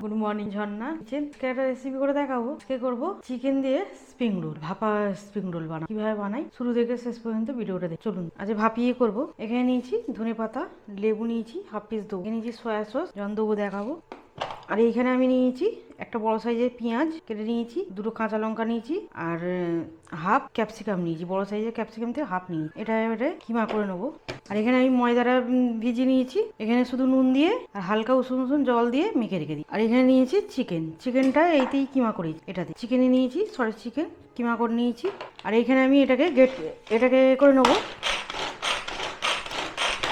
Good morning ঝর্ণা। একটা recipe করে দেখাবো। আজকে করবো চিকেন দিয়ে স্প্রিং রোল। ভাপা স্প্রিং রোল বানাবো। কিভাবে বানাই শুরু থেকে শেষ পর্যন্ত ভিডিওটা দেখ। চলুন আজ ভাপিয়ে করবো। এখানে নিয়েছি ধনে পাতা, লেবু নিয়েছি হাফ পিস দেবো, নিয়েছি সয়া সস, জন দেবো দেখাবো। আর এইখানে আমি নিয়েছি একটা বড় সাইজের পেঁয়াজ কেটে নিয়েছি, দুটো কাঁচা লঙ্কা নিয়েছি, আর হাফ ক্যাপসিকাম নিয়েছি। বড় সাইজের ক্যাপসিকাম থেকে হাফ নিয়েছি। এটা এবারে কিমা করে নেবো। আর এখানে আমি ময়দাটা ভিজিয়ে নিয়েছি। এখানে শুধু নুন দিয়ে আর হালকা উষুম উষুম জল দিয়ে মেখে রেখে দিই। আর এখানে নিয়েছি চিকেনটা এইতেই কিমা করেছি। এটাতে চিকেনে নিয়েছি, সরি চিকেন কিমা করে নিয়েছি। আর এইখানে আমি এটাকে করে নেবো।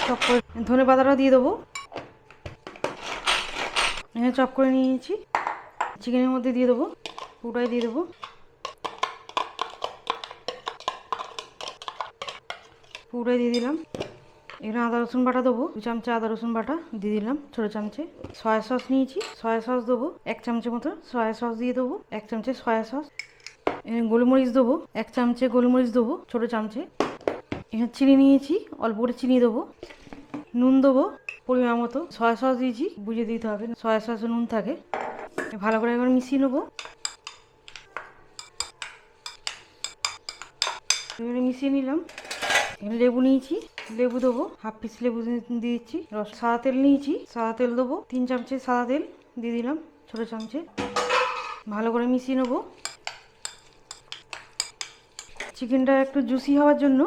চপ করে ধনে পাতাটা দিয়ে দেবো। এখানে চপ করে নিয়েছি, চিকেনের মধ্যে দিয়ে দেবো, পুরোটাই দিয়ে দেবো। পুরোটাই দিয়ে দিলাম। এখানে আদা রসুন বাটা দেবো, 2 চামচা আদা রসুন বাটা দিয়ে দিলাম ছোটো চামচে। সয়া সস নিয়েছি, সয়া সস দেবো 1 চামচের মতো, সয়া সস দিয়ে দেবো 1 চামচে সয়া সস। এখানে গোলমরিচ দেবো 1 চামচে, গোলমরিচ দেবো ছোটো চামচে। এখানে চিনি নিয়েছি, অল্প করে চিনি দেবো। নুন দেবো পরিমাণ মতো। সয়া সস দিয়েছি, বুঝে দিতে হবে, সয়া সসে নুন থাকে। ভালো করে একবার মিশিয়ে নেবো। এবারে মিশিয়ে নিলাম। এখানে লেবু নিয়েছি, লেবু দেবো হাফ পিস লেবু দিয়েছি। সাদা তেল নিয়েছি, সাদা তেল দেবো 3 চামচে সাদা তেল দিয়ে দিলাম ছোটো চামচে। ভালো করে মিশিয়ে নেবো। চিকেনটা একটু জুসি হওয়ার জন্য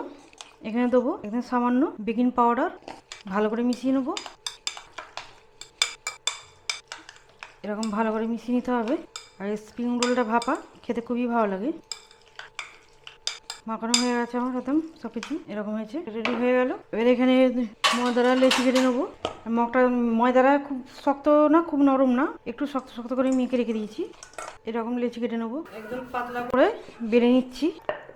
এখানে দেবো এখানে সামান্য বেকিং পাউডার। ভালো করে মিশিয়ে নেবো। এরকম ভালো করে মিশিয়ে নিতে হবে। আর স্প্রিং রোলটা ভাপা খেতে খুবই ভালো লাগে। মাখানো হয়ে গেছে আমার একদম সব কিছু, এরকম হয়েছে, রেডি হয়ে গেল। এবার এখানে ময়দাটা লেচি কেটে নেবো। ময়দাটা খুব শক্ত না, খুব নরম না, একটু শক্ত শক্ত করে মেখে রেখে দিয়েছি। এরকম লেচি কেটে নেবো। একদম পাতলা করে বেলে নিচ্ছি,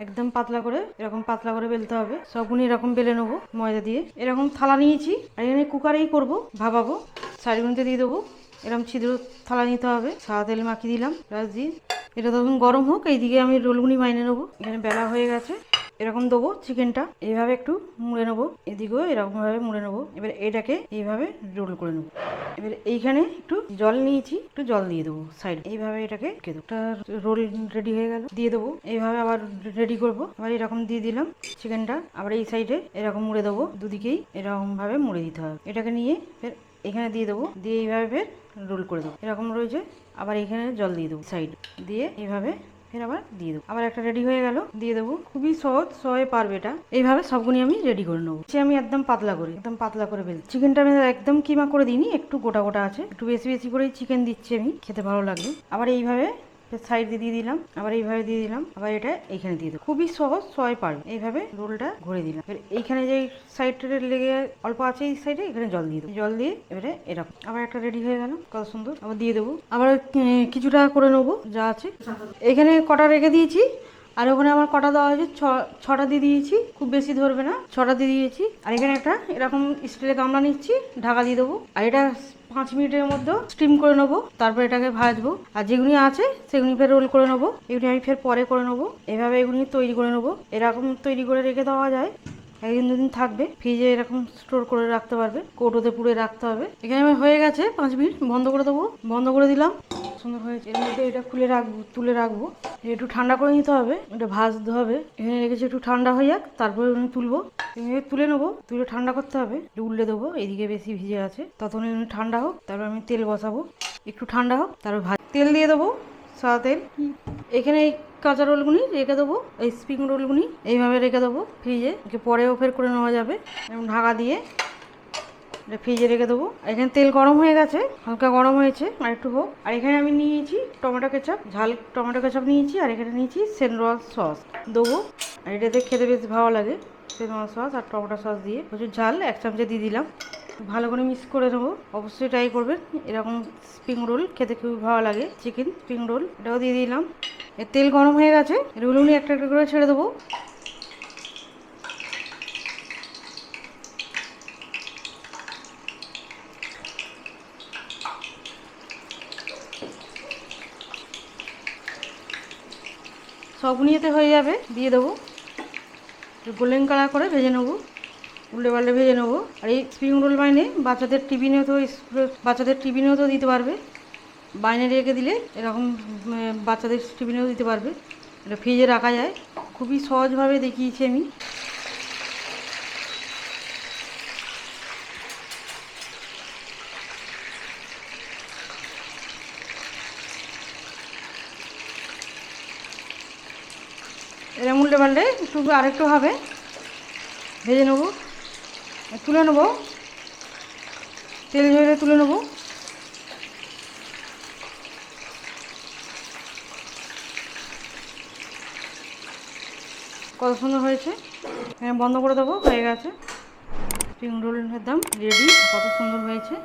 একদম পাতলা করে, এরকম পাতলা করে বেলতে হবে। সবগুলো এরকম বেলে নেবো ময়দা দিয়ে। এরকম থালা নিয়েছি, আর এখানে কুকারেই করবো, ভাপাবো। সাইডগুলোতে দিয়ে দেবো। এরকম ছিদ্র থালা নিতে হবে। সাদা তেল মাখিয়ে দিলাম প্লাস দিয়ে। এটা তখন গরম হোক, এইদিকে আমি রোলগুনি বাইনে নেবো। এখানে বেলা হয়ে গেছে। এরকম দেবো চিকেনটা, এইভাবে একটু মুড়ে নেবো, এদিকেও এরকমভাবে মুড়ে নেবো। এবার এটাকে এইভাবে রোল করে নেবো। এবার এইখানে একটু জল নিয়েছি, একটু জল দিয়ে দেবো সাইড, এইভাবে এটাকে একটা রোল রেডি হয়ে গেল। দিয়ে দেবো এইভাবে, আবার রেডি করবো। আবার এরকম দিয়ে দিলাম চিকেনটা, আবার এই সাইডে এরকম মুড়ে দেবো। দুদিকেই এরকম ভাবে মুড়ে দিতে হবে। এটাকে নিয়ে ফের এখানে দিয়ে দেবো, দিয়ে এইভাবে ফের রোল করে দেবো। এরকম রয়েছে। আবার এখানে জল দিয়ে দেবো সাইড দিয়ে, এইভাবে ফের আবার দিয়ে দেবো। আবার একটা রেডি হয়ে গেল, দিয়ে দেবো। খুবই সহজ, সবাই পারবে এটা। এইভাবে সবগুনি আমি রেডি করে নেবো। আমি একদম পাতলা করে বেল। চিকেনটা আমি একদম কিমা করে দিইনি, একটু গোটা গোটা আছে। একটু বেশি বেশি করেই চিকেন দিচ্ছি আমি, খেতে ভালো লাগবে। আবার এইভাবে সাইড দিয়ে দিলাম, আবার এইভাবে দিয়ে দিলাম, আবার এটা এইখানে দিয়ে দেবো। খুবই সহজ, সবাই পারবে। এইভাবে রোলটা ঘুরে দিলাম। এইখানে যে সাইডটা লেগে অল্প আছে, এই সাইডে এখানে জল দিয়ে দেবো। জল দিয়ে এবারে এরকম আবার একটা রেডি হয়ে গেল, কত সুন্দর। আবার দিয়ে দেবো। আবার কিছুটা করে নেবো যা আছে। এখানে কটা রেখে দিয়েছি, আর ওখানে আমার কটা দেওয়া হয়েছে, ছটা দিয়ে দিয়েছি। খুব বেশি ধরবে না, 6টা দিয়ে দিয়েছি। আর এখানে একটা এরকম স্টিলের গামলা নিচ্ছি, ঢাকা দিয়ে দেবো। আর এটা 5 মিনিটের মধ্যে স্টিম করে নেবো। তারপর এটাকে ভাজবো। আর যেগুলি আছে সেগুলি ফের রোল করে নেবো। এগুলি আমি ফের পরে করে নেবো। এভাবে এগুলি তৈরি করে নেবো। এরকম তৈরি করে রেখে দেওয়া যায়, 1 দিন 2 দিন থাকবে। ফ্রিজে এরকম স্টোর করে রাখতে পারবে, কৌটোতে পুড়ে রাখতে হবে। এখানে আমার হয়ে গেছে, 5 মিনিট বন্ধ করে দেবো। বন্ধ করে দিলাম, সুন্দর হয়েছে। এর মধ্যে এটা খুলে রাখবো, তুলে রাখবো। একটু ঠান্ডা করে নিতে হবে, এটা ভাজতে হবে। এখানে রেখেছি, একটু ঠান্ডা হয়ে যাক, তারপরে তুলবো। তুলে নেবো, তুলে ঠান্ডা করতে হবে। উল্টে দেবো, এদিকে বেশি ভিজে আছে, ততক্ষণ ঠান্ডা হোক। তারপর আমি তেল বসাবো, একটু ঠান্ডা হোক, তারপর তেল দিয়ে দেবো, সাদা তেল। এখানে এই কাঁচা রোলগুনি রেখে দেবো, এই স্প্রিং রোলগুনি এইভাবে রেখে দেবো ফ্রিজে। পরেও ফের করে নেওয়া যাবে। এবং ঢাকা দিয়ে ফ্রিজে রেখে দেবো। এখানে তেল গরম হয়ে গেছে, হালকা গরম হয়েছে, আর একটু হোক। আর এখানে আমি নিয়েছি টমেটো কেচাপ, ঝাল টমেটো কেচাপ নিয়েছি। আর এখানে নিয়েছি সেজওয়ান সস দেবো। আর এটাতে খেতে বেশ ভালো লাগে, সেজওয়ান সস আর টমেটো সস দিয়ে। প্রচুর ঝাল, 1 চামচে দিয়ে দিলাম। ভালো করে মিক্স করে নেবো। অবশ্যই ট্রাই করবেন, এরকম স্প্রিং রোল খেতে খুবই ভালো লাগে। চিকেন স্প্রিং রোল এটাও দিয়ে দিলাম। এর তেল গরম হয়ে গেছে, রোলগুলি একটা একটা করে ছেড়ে দেবো। সবগুলি এতে হয়ে যাবে, দিয়ে দেবো। গোল্ডেন কালার করে ভেজে নেবো, উল্টে পাল্টে ভেজে নেবো। আর এই স্প্রিং রোল বাইনে বাচ্চাদের টিফিনেও তো দিতে পারবে। বাইরে রেখে দিলে এরকম বাচ্চাদের টিফিনেও দিতে পারবে। এটা ফ্রিজে রাখা যায়, খুবই সহজভাবে দেখিয়েছি আমি। এরকম উল্টে পাল্টে একটু আরেকটু হবে, ভেজে নেবো, তুলে নেবো, তেল ঝরে তুলে নেবো। কত সুন্দর হয়েছে, বন্ধ করে দেবো, হয়ে গেছে। স্প্রিং রোলের দাম রেডি, কত সুন্দর হয়েছে,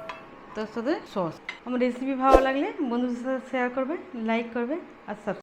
তার সাথে সস। আমার রেসিপি ভালো লাগলে বন্ধুদের সাথে শেয়ার করবে, লাইক করবে আর সাবস্ক্রাইব।